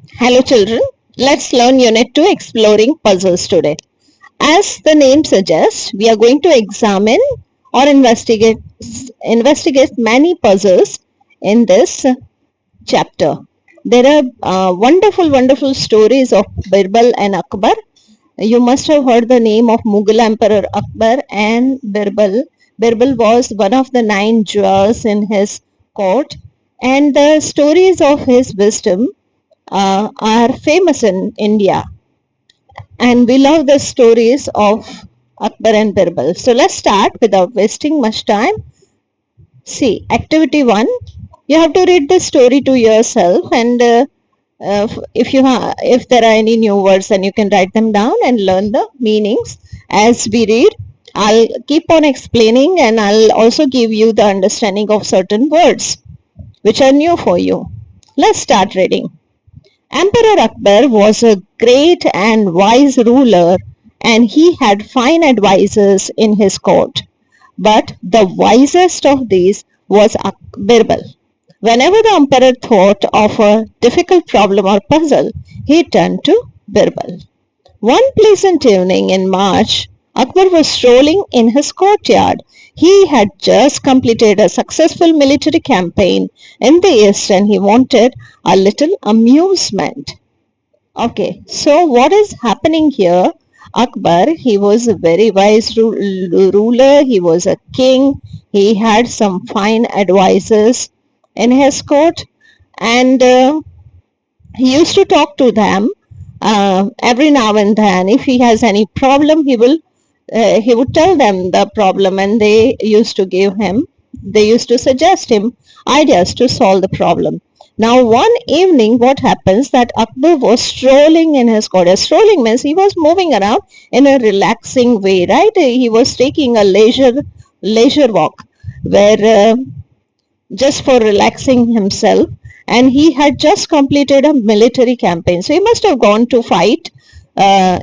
Hello children, let's learn Unit 2 Exploring Puzzles today. As the name suggests, we are going to examine or investigate many puzzles in this chapter. There are wonderful stories of Birbal and Akbar. You must have heard the name of Mughal Emperor Akbar and Birbal. Birbal was one of the 9 jewels in his court, and the stories of his wisdom are famous in India, and we love the stories of Akbar and Birbal. So let's start without wasting much time. See, activity 1, you have to read the story to yourself, and if there are any new words, then you can write them down and learn the meanings as we read. I'll keep on explaining, and I'll also give you the understanding of certain words which are new for you. Let's start reading. Emperor Akbar was a great and wise ruler, and he had fine advisers in his court. But the wisest of these was Birbal. Whenever the emperor thought of a difficult problem or puzzle, he turned to Birbal. One pleasant evening in March, Akbar was strolling in his courtyard. He had just completed a successful military campaign in the east and he wanted a little amusement. Okay, so what is happening here? Akbar, he was a very wise ruler, he was a king, he had some fine advisors in his court, and he used to talk to them every now and then. If he has any problem, he would tell them the problem, and they used to suggest him ideas to solve the problem. Now one evening what happens that Akbar was strolling in his court. Strolling means he was moving around in a relaxing way, right? He was taking a leisure walk where just for relaxing himself, and he had just completed a military campaign, so he must have gone to fight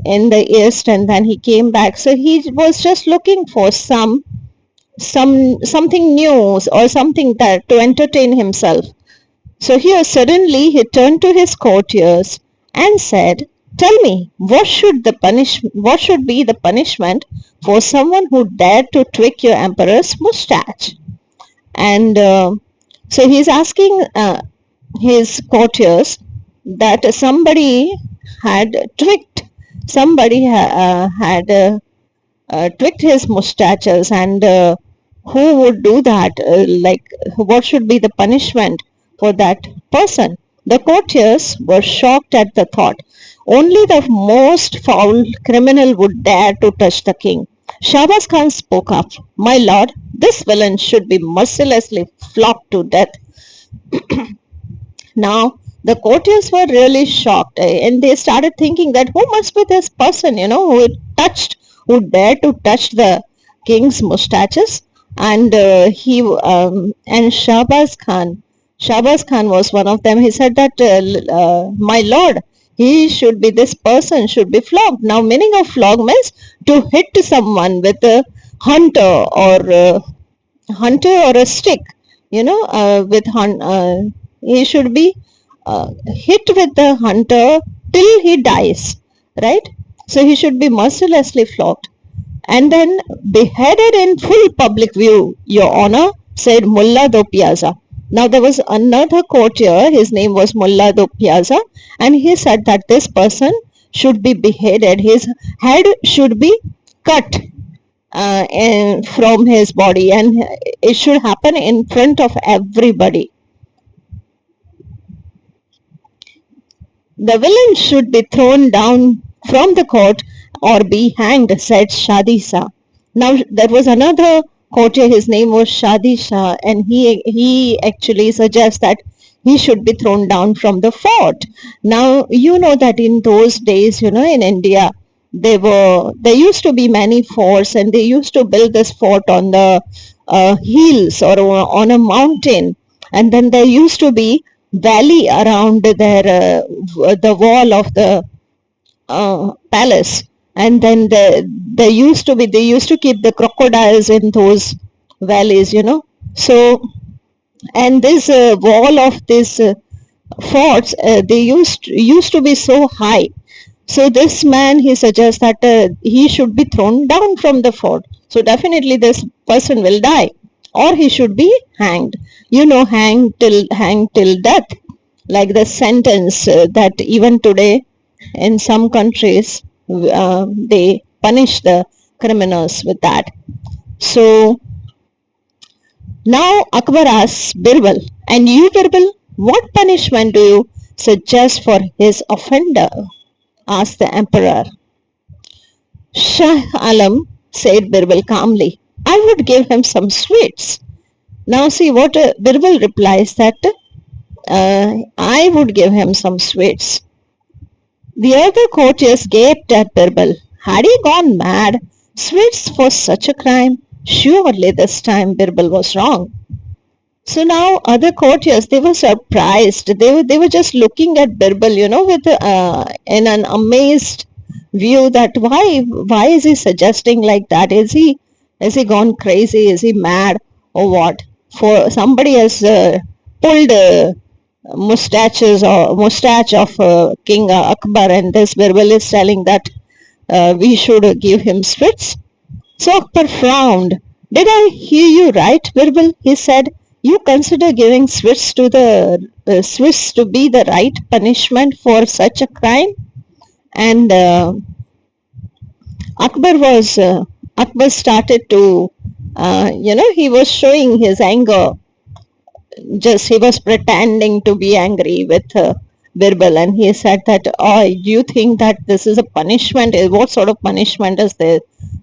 in the east, and then he came back. So he was just looking for something new or something that to entertain himself. So here suddenly he turned to his courtiers and said, "Tell me, what should be the punishment for someone who dared to tweak your emperor's moustache?" And so he's asking his courtiers that somebody had tweaked his mustaches, and who would do that? What should be the punishment for that person? The courtiers were shocked at the thought. Only the most foul criminal would dare to touch the king. Shahbaz Khan spoke up. "My lord, this villain should be mercilessly flogged to death." Now, the courtiers were really shocked, and they started thinking that who must be this person, who dared to touch the king's mustaches, and Shahbaz Khan was one of them. He said that, "My lord, this person should be flogged." Now, meaning of flog means to hit someone with a hunter or a stick. He should be hit with the hunter till he dies, right? So he should be mercilessly flogged and then beheaded in full public view, Your Honor, said Mullah do Piazza. Now there was another courtier, his name was Mullah do Piazza, and he said that this person should be beheaded. His head should be cut from his body, and it should happen in front of everybody. The villain should be thrown down from the court or be hanged, said Shadi Shah. Now there was another courtier, his name was Shadi Shah, and he actually suggests that he should be thrown down from the fort. Now you know that in those days, in India, there used to be many forts, and they used to build this fort on the hills or on a mountain, and then there used to be valley around the wall of the palace, and then they used to keep the crocodiles in those valleys, so, and this wall of this forts, they used to be so high. So this man, he suggests that he should be thrown down from the fort. So definitely this person will die, or he should be hanged. You know, hanged till death, like the sentence that even today in some countries they punish the criminals with that. So now Akbar asks Birbal, and you Birbal, what punishment do you suggest for his offender? Asked the emperor. Shah Alam, said Birbal calmly, I would give him some sweets. Now see what Birbal replies that I would give him some sweets. The other courtiers gaped at Birbal. Had he gone mad? Sweets for such a crime? Surely this time Birbal was wrong. So now other courtiers, they were surprised. They were just looking at Birbal, with in an amazed view that why is he suggesting like that? Is he gone crazy? Is he mad or what? For somebody has pulled mustache of King Akbar, and this Birbal is telling that we should give him sweets. So Akbar frowned. Did I hear you right, Birbal? He said. You consider giving Swiss to Swiss to be the right punishment for such a crime? And Akbar started to, he was showing his anger. Just he was pretending to be angry with Birbal, and he said that, oh, do you think that this is a punishment? What sort of punishment is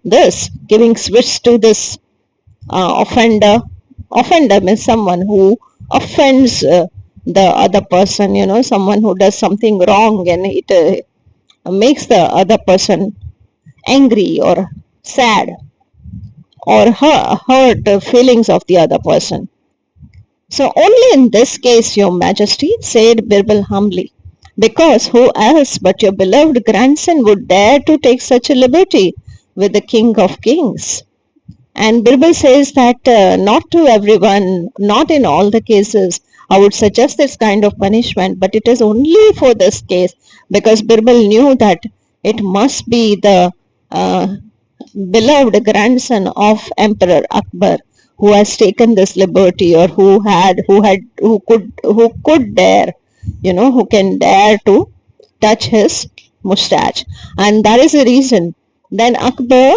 this? Giving Swiss to this offender? Offender means someone who offends the other person, someone who does something wrong and it makes the other person angry or sad or hurt the feelings of the other person. So only in this case, your majesty, said Birbal humbly, because who else but your beloved grandson would dare to take such a liberty with the king of kings? And Birbal says that not to everyone, not in all the cases, I would suggest this kind of punishment, but it is only for this case, because Birbal knew that it must be the beloved grandson of Emperor Akbar who has taken this liberty, or who could dare, who can dare to touch his mustache. And that is the reason. Then Akbar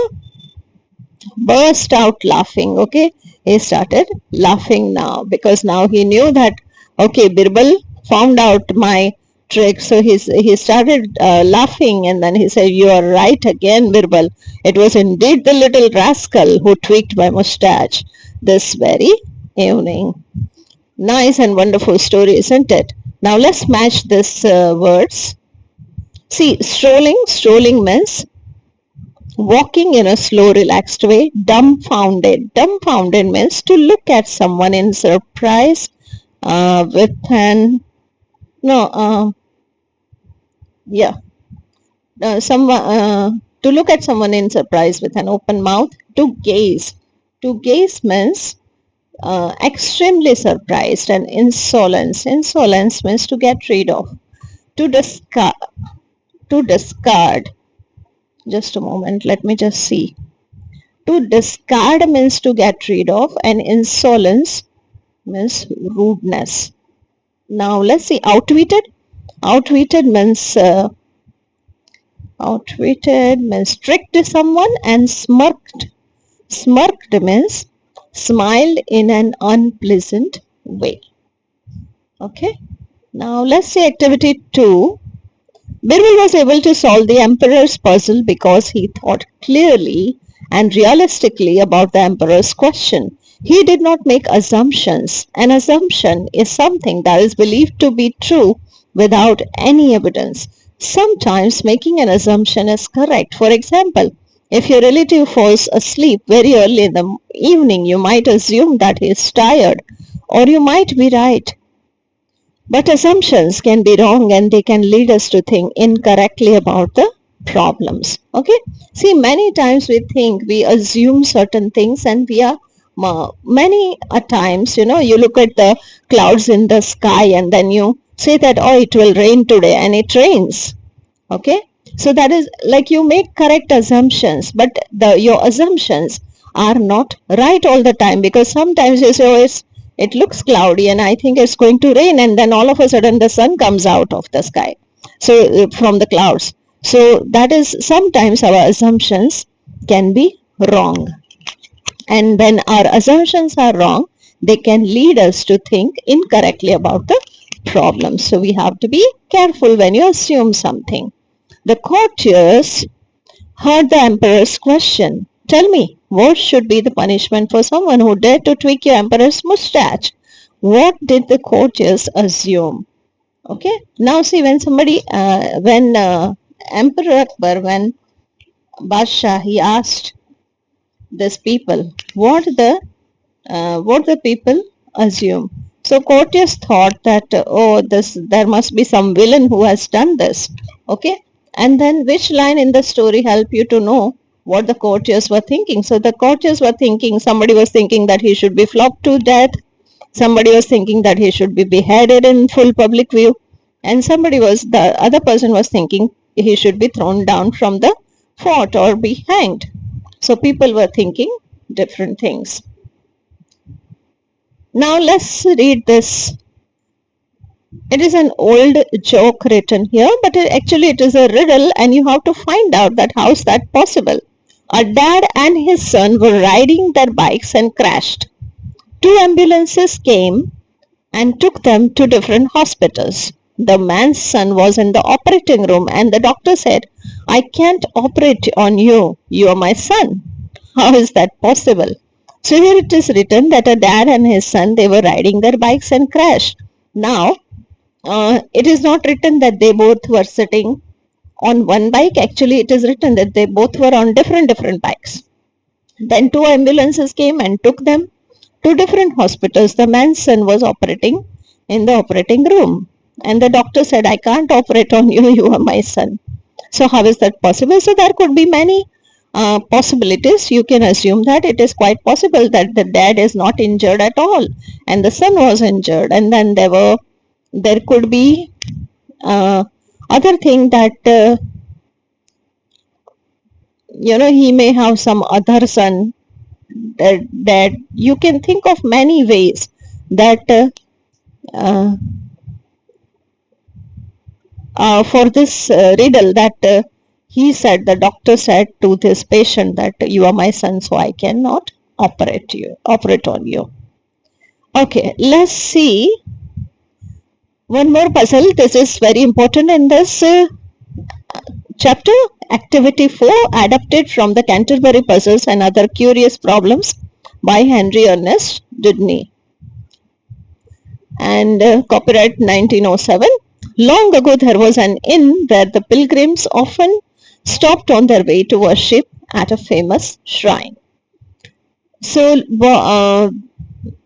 burst out laughing. Okay, he started laughing now, because now he knew that, okay, Birbal found out my trick. So he started laughing, and then he said, you are right again, Birbal. It was indeed the little rascal who tweaked my mustache this very evening. Nice and wonderful story, isn't it? Now let's match this words. See, strolling means walking in a slow, relaxed way. Dumbfounded means to look at someone in surprise with an to look at someone in surprise with an open mouth. To gaze means extremely surprised. And insolence means to get rid of. To discard. Just a moment, let me just see. To discard means to get rid of, and insolence means rudeness. Now let's see, outwitted means tricked someone, and smirked means smiled in an unpleasant way. Okay, now let's see activity 2. Birbal was able to solve the emperor's puzzle because he thought clearly and realistically about the emperor's question. He did not make assumptions. An assumption is something that is believed to be true without any evidence. Sometimes making an assumption is correct. For example, if your relative falls asleep very early in the evening, you might assume that he is tired, or you might be right. But assumptions can be wrong, and they can lead us to think incorrectly about the problems. Okay? See, many times we assume certain things, and we are many a times, you look at the clouds in the sky, and then you say that, oh, it will rain today, and it rains. Okay, so that is like you make correct assumptions, but your assumptions are not right all the time, because sometimes you say, oh, it looks cloudy and I think it's going to rain, and then all of a sudden the sun comes out of the sky, so from the clouds. So that is, sometimes our assumptions can be wrong, and when our assumptions are wrong, they can lead us to think incorrectly about the problem. So we have to be careful when you assume something. The courtiers heard the emperor's question. Tell me, what should be the punishment for someone who dared to tweak your emperor's mustache? What did the courtiers assume? Okay, now see, when somebody, when Emperor Akbar, when Badshah, he asked this people, what the people assume. So courtiers thought that, oh, there must be some villain who has done this. Okay, and then which line in the story help you to know what the courtiers were thinking? So the courtiers were thinking, somebody was thinking that he should be flogged to death, somebody was thinking that he should be beheaded in full public view, and the other person was thinking he should be thrown down from the fort or be hanged. So people were thinking different things. Now let's read this. It is an old joke written here, but actually it is a riddle, and you have to find out that how is that possible. A dad and his son were riding their bikes and crashed. 2 ambulances came and took them to different hospitals. The man's son was in the operating room, and the doctor said, I can't operate on you. You are my son. How is that possible? So here it is written that a dad and his son, they were riding their bikes and crashed. Now, it is not written that they both were sitting on one bike. Actually, it is written that they both were on different bikes. Then 2 ambulances came and took them to different hospitals. The man's son was operating in the operating room, and the doctor said, I can't operate on you, you are my son. So how is that possible? So there could be many possibilities. You can assume that it is quite possible that the dad is not injured at all and the son was injured, and then there could be other thing that he may have some other son, that you can think of many ways that for this riddle, that he said, the doctor said to this patient that you are my son, so I cannot operate on you. Okay, let's see one more puzzle. This is very important in this chapter. Activity 4, adapted from the Canterbury Puzzles and Other Curious Problems by Henry Ernest Dudney, and copyright 1907. Long ago there was an inn where the pilgrims often stopped on their way to worship at a famous shrine. So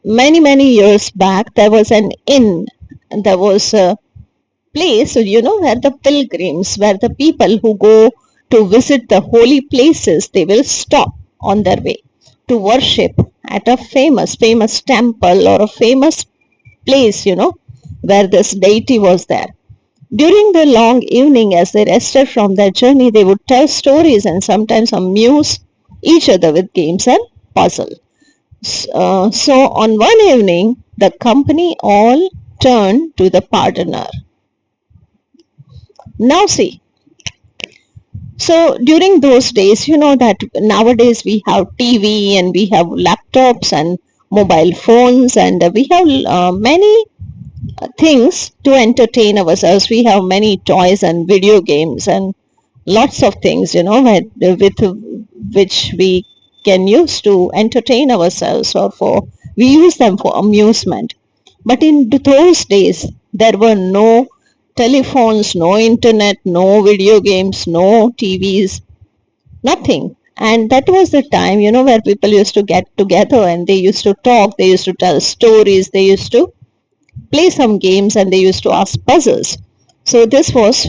many years back, there was an inn, and there was a place, where the pilgrims, where the people who go to visit the holy places, they will stop on their way to worship at a famous temple or a famous place, where this deity was there. During the long evening, as they rested from their journey, they would tell stories and sometimes amuse each other with games and puzzles. So on one evening, the company all turned to the pardoner. Now see, so during those days, that nowadays we have TV and we have laptops and mobile phones, and we have many things to entertain ourselves. We have many toys and video games and lots of things, with which we can use to entertain ourselves, or we use them for amusement. But in those days, there were no telephones, no internet, no video games, no TVs, nothing. And that was the time, where people used to get together and they used to talk, they used to tell stories, they used to play some games, and they used to ask puzzles. So this was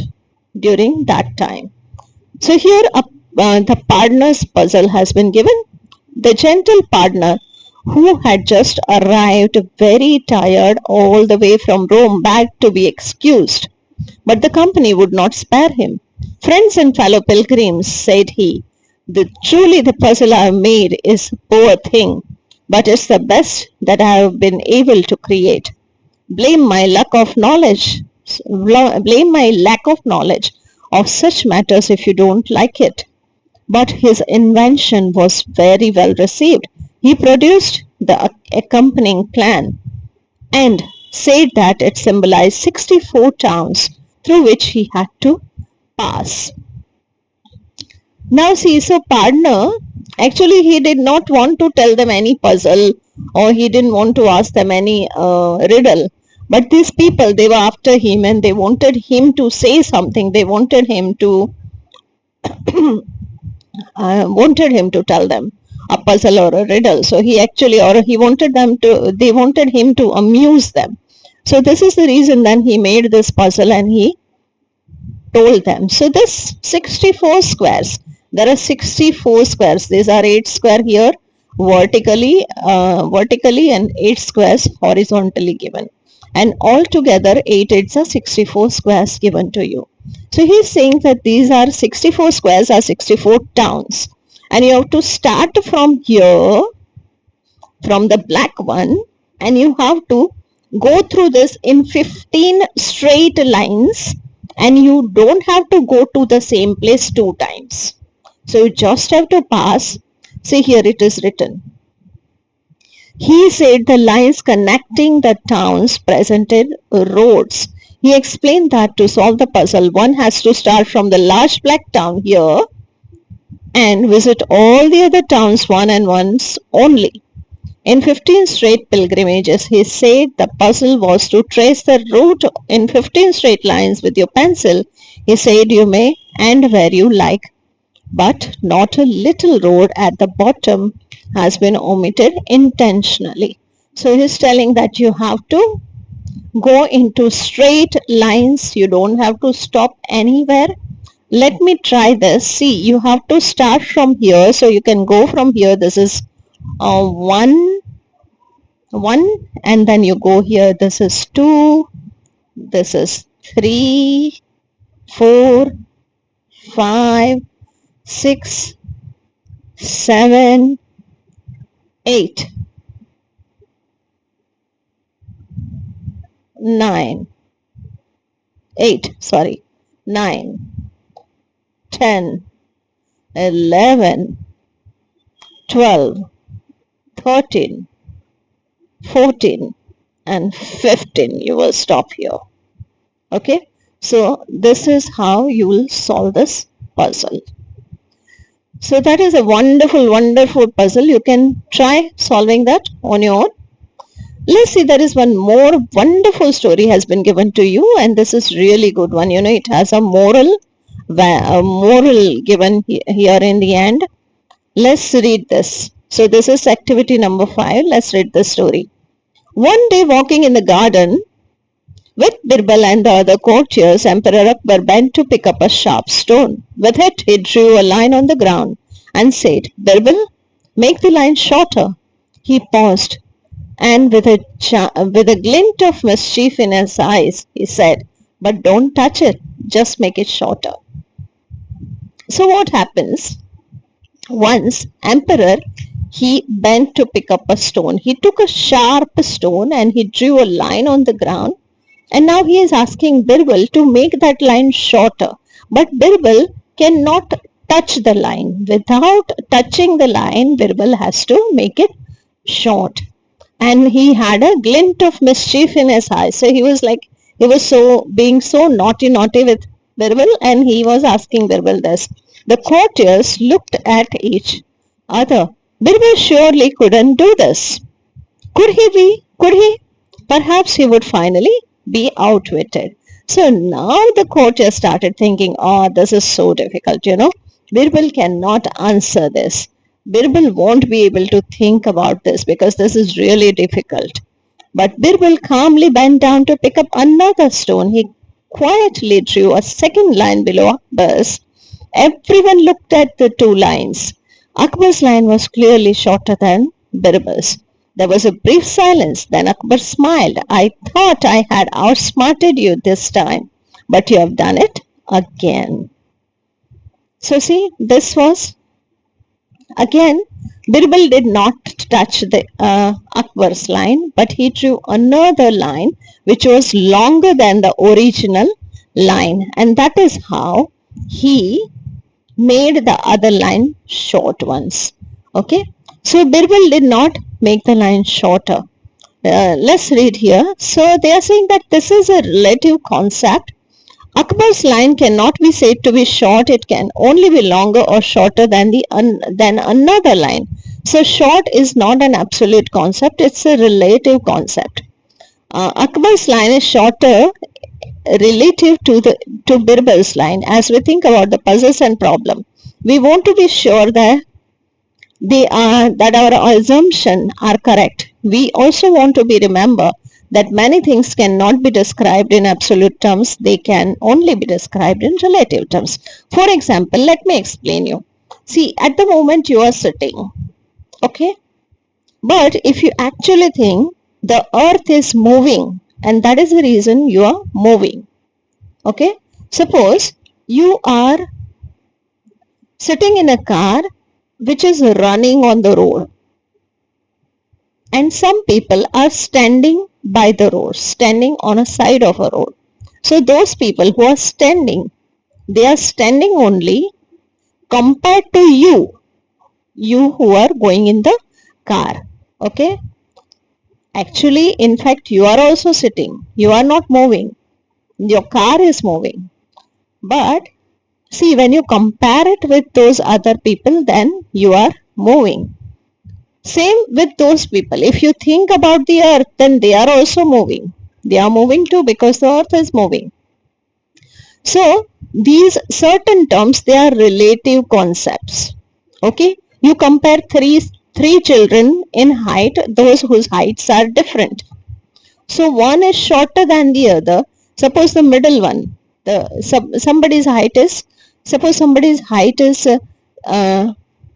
during that time. So here the pardoner's puzzle has been given. The gentle pardoner who had just arrived very tired all the way from Rome back to be excused. But the company would not spare him. Friends and fellow pilgrims, said he, truly the puzzle I have made is a poor thing, but it's the best that I have been able to create. Blame my lack of knowledge of such matters if you don't like it. But his invention was very well received. He produced the accompanying plan and said that it symbolized 64 towns through which he had to pass. Now see, so partner, actually he did not want to tell them any puzzle, or he didn't want to ask them any riddle. But these people, they were after him and they wanted him to say something. They wanted him to tell them a puzzle or a riddle. So he they wanted him to amuse them. So this is the reason then he made this puzzle and he told them. So this 64 squares, there are 64 squares. These are 8 square here vertically and 8 squares horizontally given. And altogether 8 8s are 64 squares given to you. So he's saying that these are 64 squares are 64 towns. And you have to start from here, from the black one, and you have to go through this in 15 straight lines, and you don't have to go to the same place 2 times. So you just have to pass. See, here it is written. He said the lines connecting the towns presented roads. He explained that to solve the puzzle, one has to start from the large black town here and visit all the other towns one and once only. In 15 straight pilgrimages, he said the puzzle was to trace the route in 15 straight lines with your pencil. He said you may end where you like, but not a little road at the bottom has been omitted intentionally. So he's telling that you have to go into straight lines. You don't have to stop anywhere. Let me try this. See, you have to start from here. So you can go from here. This is 1, and then you go here. This is 2. This is 3, 4, 5, 6, 7, 8, 9, 10, 11, 12, 13, 14, and 15. You will stop here. Okay. So this is how you will solve this puzzle. So that is a wonderful, wonderful puzzle. You can try solving that on your own. Let's see, there is one more wonderful story has been given to you, and this is really good one. It has a moral given here in the end. Let's read this. So this is activity number 5. Let's read the story. One day walking in the garden with Birbal and the other courtiers, Emperor Akbar bent to pick up a sharp stone. With it, he drew a line on the ground and said, Birbal, make the line shorter. He paused, and with a glint of mischief in his eyes, he said, but don't touch it, just make it shorter. So what happens? Once, Emperor, he bent to pick up a stone. He took a sharp stone and he drew a line on the ground. And now he is asking Birbal to make that line shorter. But Birbal cannot touch the line. Without touching the line, Birbal has to make it short. And he had a glint of mischief in his eyes. So he was being so naughty with Birbal, and he was asking Birbal this. The courtiers looked at each other. Birbal surely couldn't do this. Could he? Perhaps he would finally be outwitted. So now the courtiers started thinking, this is so difficult, Birbal cannot answer this. Birbal won't be able to think about this because this is really difficult. But Birbal calmly bent down to pick up another stone. He quietly drew a second line below Akbar's. Everyone looked at the 2 lines. Akbar's line was clearly shorter than Birbal's. There was a brief silence. Then Akbar smiled. I thought I had outsmarted you this time, but you have done it again. So see, this was again, Birbal did not touch the Akbar's line, but he drew another line which was longer than the original line, and that is how he made the other line short ones. Okay, so Birbal did not make the line shorter. Let's read here. So they are saying that this is a relative concept. Akbar's line cannot be said to be short, it can only be longer or shorter than another line. So short is not an absolute concept, it's a relative concept. Akbar's line is shorter relative to Birbal's line. As we think about the puzzles and problem, we want to be sure that our assumptions are correct. We also want to be remember that many things cannot be described in absolute terms, they can only be described in relative terms. For example, let me explain you. See, at the moment you are sitting, okay? But if you actually think the earth is moving, and that is the reason you are moving, okay? Suppose you are sitting in a car which is running on the road, and some people are standing by the road, standing on a side of a road. So those people who are standing, they are standing only compared to you who are going in the car. Okay? Actually, in fact, you are also sitting. You are not moving. Your car is moving. But see, when you compare it with those other people, then you are moving. Same with those people. If you think about the earth, then they are also moving. They are moving too because the earth is moving. So these certain terms, they are relative concepts. Okay, you compare three children in height, those whose heights are different. So one is shorter than the other. Suppose the middle one, somebody's height is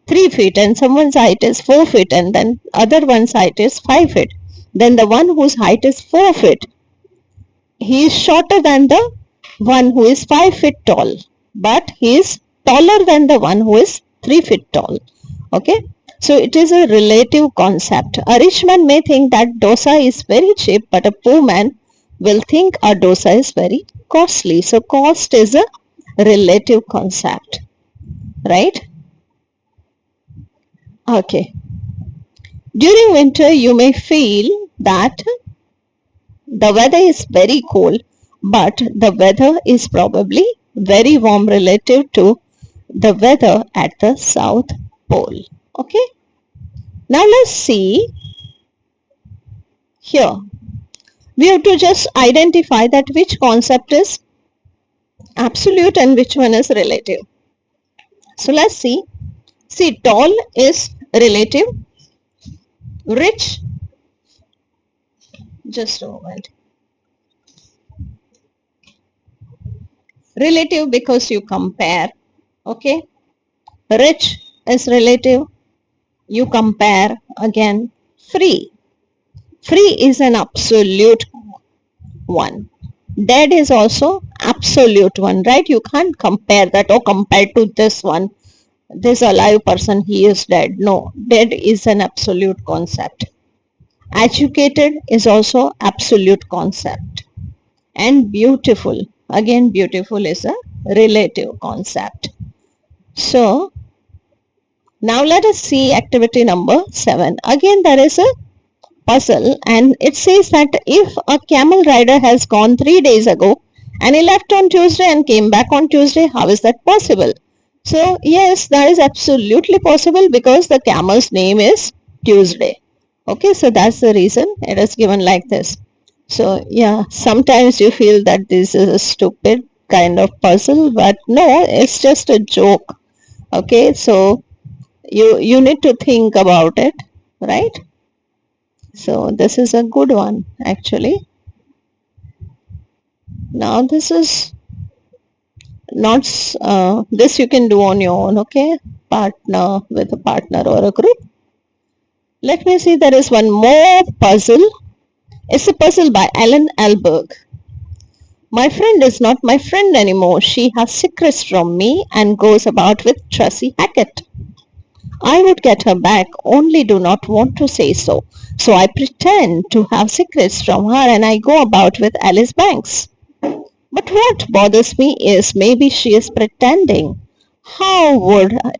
3 feet and someone's height is 4 feet, and then other one's height is 5 feet. Then the one whose height is 4 feet, he is shorter than the one who is 5 feet tall, but he is taller than the one who is 3 feet tall. Okay, so it is a relative concept. A rich man may think that dosa is very cheap, but a poor man will think a dosa is very costly. So cost is a relative concept, right? Okay. During winter, you may feel that the weather is very cold, but the weather is probably very warm relative to the weather at the South Pole. Okay. Now let's see here. We have to just identify that which concept is absolute and which one is relative. So let's see. See, tall is relative, rich, just a moment, relative because you compare, okay, rich is relative, you compare again. Free is an absolute one. Dead is also absolute one, right? You can't compare that or compared to this one. This alive person, he is dead. No, dead is an absolute concept. Educated is also absolute concept. And beautiful, again beautiful is a relative concept. So now let us see activity number 7. Again there is a puzzle, and it says that if a camel rider has gone 3 days ago and he left on Tuesday and came back on Tuesday, how is that possible? So yes, that is absolutely possible because the camel's name is Tuesday. Okay, so that's the reason it is given like this. So yeah, sometimes you feel that this is a stupid kind of puzzle, but no, it's just a joke. Okay, so you need to think about it, right? So this is a good one actually. Now this is not this you can do on your own, okay? Partner with a partner or a group. Let me see, there is one more puzzle. It's a puzzle by Alan Alberg. My friend is not my friend anymore. She has secrets from me and goes about with Tracy Hackett. I would get her back, only do not want to say so. So I pretend to have secrets from her and I go about with Alice Banks. But what bothers me is maybe she is pretending. How would I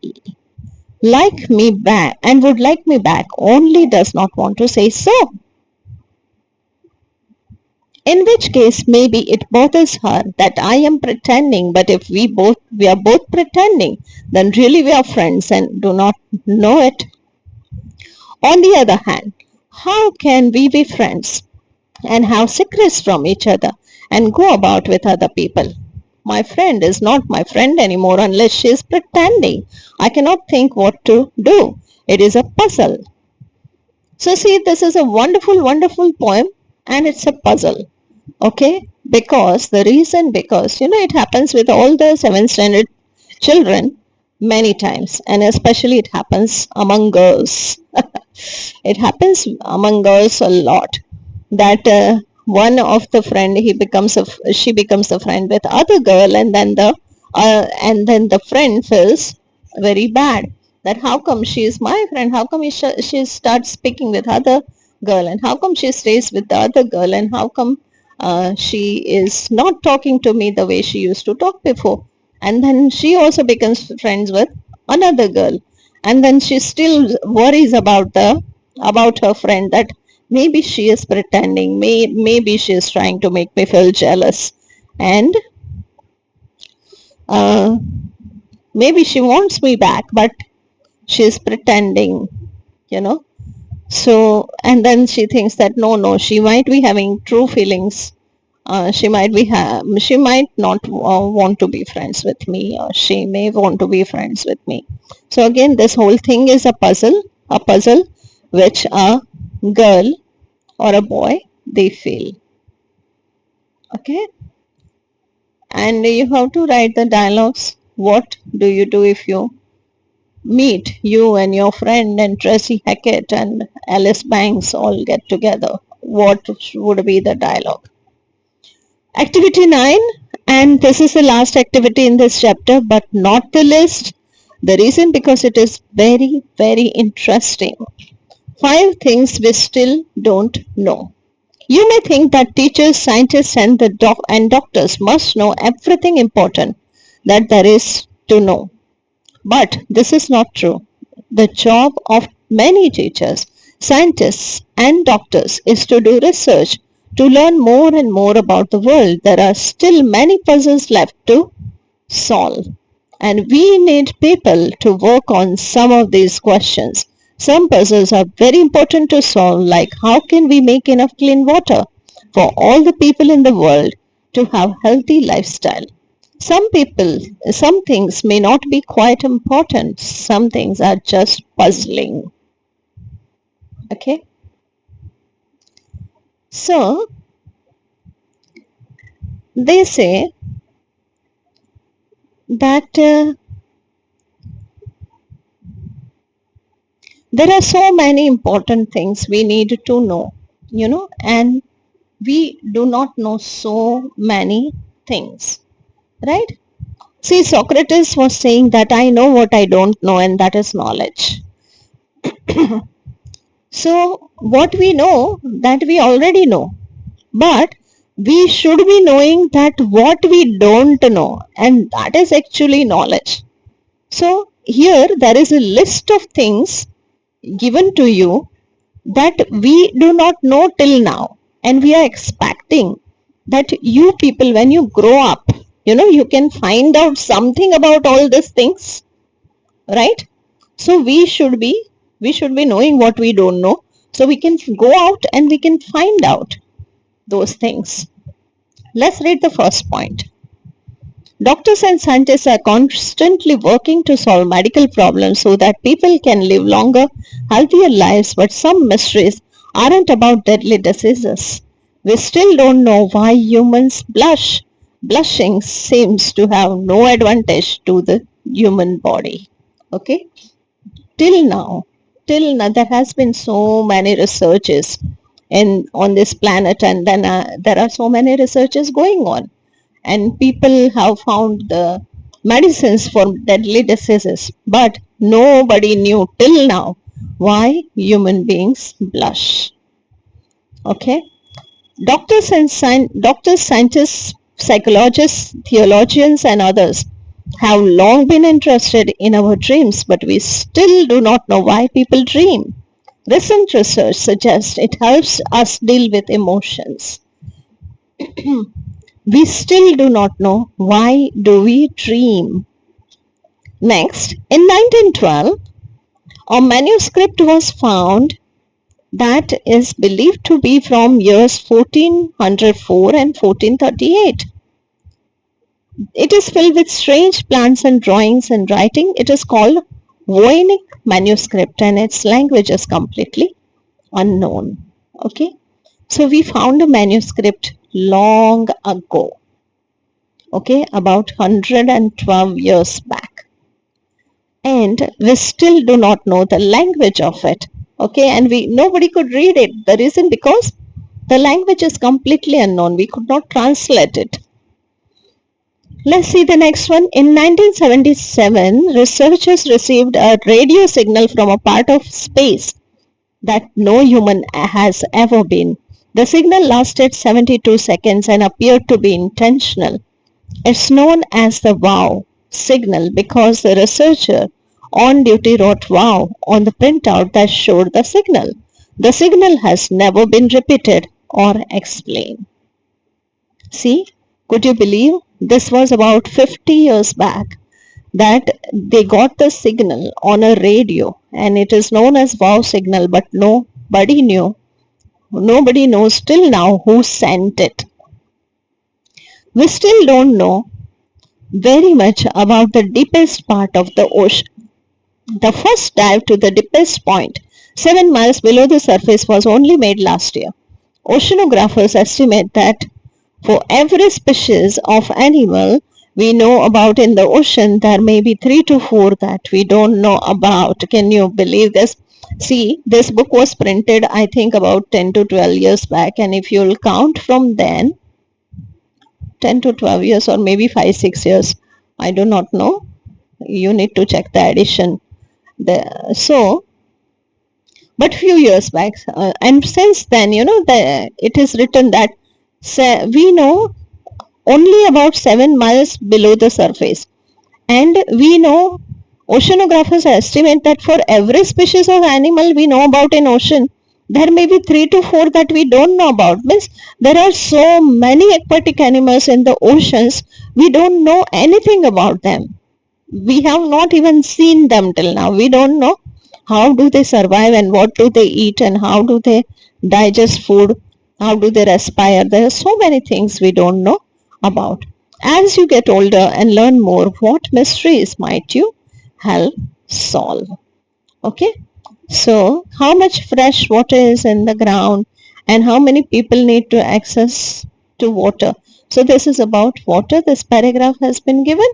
like me back and would like me back, only does not want to say so. In which case maybe it bothers her that I am pretending, but if we are both pretending, then really we are friends and do not know it. On the other hand, how can we be friends and have secrets from each other and go about with other people? My friend is not my friend anymore unless she is pretending. I cannot think what to do. It is a puzzle. So see, this is a wonderful, wonderful poem and it's a puzzle. Okay, because it happens with all the 7th standard children many times, and especially it happens among girls. It happens among girls a lot that one of the friend she becomes a friend with other girl, and then the friend feels very bad that how come she is my friend, how come she starts speaking with other girl, and how come she stays with the other girl, and how come she is not talking to me the way she used to talk before. And then she also becomes friends with another girl, and then she still worries about her friend, that maybe she is pretending, maybe she is trying to make me feel jealous, and maybe she wants me back, but she is pretending, So, and then she thinks that no, she might be having true feelings. She might not want to be friends with me, or she may want to be friends with me. So again, this whole thing is a puzzle which a girl or a boy, they feel. Okay, and you have to write the dialogues. What do you do if you meet, you and your friend and Tracy Hackett and Alice Banks all get together? What would be the dialogue? Activity 9, and this is the last activity in this chapter, but not the least. The reason because it is very, very interesting. 5 things we still don't know. You may think that teachers, scientists, and doctors must know everything important that there is to know. But this is not true. The job of many teachers, scientists, and doctors is to do research, to learn more and more about the world. There are still many puzzles left to solve, and we need people to work on some of these questions. Some puzzles are very important to solve, like how can we make enough clean water for all the people in the world to have healthy lifestyle. Some things may not be quite important. Some things are just puzzling. Okay. So, they say that there are so many important things we need to know, and we do not know so many things, right? See, Socrates was saying that I know what I don't know, and that is knowledge. So, what we know, that we already know, but we should be knowing that what we don't know, and that is actually knowledge. So, here there is a list of things given to you that we do not know till now, and we are expecting that you people, when you grow up, you can find out something about all these things, right? So we should be knowing what we don't know, so we can go out and we can find out those things. Let's read the first point. Doctors and scientists are constantly working to solve medical problems so that people can live longer, healthier lives, but some mysteries aren't about deadly diseases. We still don't know why humans blush. Blushing seems to have no advantage to the human body. Okay? Till now, till now there has been so many researches on this planet, and then there are so many researches going on, and people have found the medicines for deadly diseases, but nobody knew till now why human beings blush. Okay, doctors, scientists, psychologists, theologians, and others have long been interested in our dreams, but we still do not know why people dream. Recent research suggests it helps us deal with emotions. We still do not know why do we dream. Next, in 1912, a manuscript was found that is believed to be from years 1404 and 1438. It is filled with strange plants and drawings and writing. It is called Voynich manuscript, and its language is completely unknown. Okay, so we found a manuscript long ago, okay, about 112 years back, and we still do not know the language of it. Okay, and nobody could read it. The reason, because the language is completely unknown. We could not translate it. Let's see the next one. In 1977, researchers received a radio signal from a part of space that no human has ever been. The signal lasted 72 seconds and appeared to be intentional. It's known as the wow signal because the researcher on duty wrote wow on the printout that showed the signal. The signal has never been repeated or explained. See, could you believe? This was about 50 years back that they got the signal on a radio, and it is known as wow signal, but nobody knew. Nobody knows till now who sent it. We still don't know very much about the deepest part of the ocean. The first dive to the deepest point, 7 miles below the surface, was only made last year. Oceanographers estimate that for every species of animal we know about in the ocean, there may be 3 to 4 that we don't know about. Can you believe this? See, this book was printed, I think, about 10 to 12 years back, and if you'll count from then, 10 to 12 years, or maybe 5-6 years, I do not know. You need to check the edition. But few years back, and since then, it is written that we know only about 7 miles below the surface, and we know oceanographers estimate that for every species of animal we know about in ocean, there may be 3 to 4 that we don't know about. Means there are so many aquatic animals in the oceans, we don't know anything about them. We have not even seen them till now. We don't know how do they survive and what do they eat and how do they digest food, how do they respire. There are so many things we don't know about. As you get older and learn more, what mysteries might you help solve? Okay, so how much fresh water is in the ground and how many people need to access to water. So this is about water. This paragraph has been given,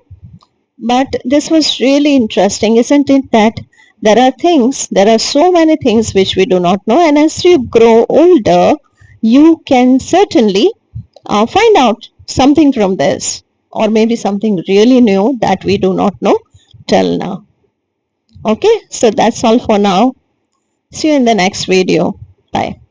but this was really interesting, isn't it, that there are so many things which we do not know, and as you grow older you can certainly find out something from this, or maybe something really new that we do not know till now. Okay, so that's all for now. See you in the next video. Bye.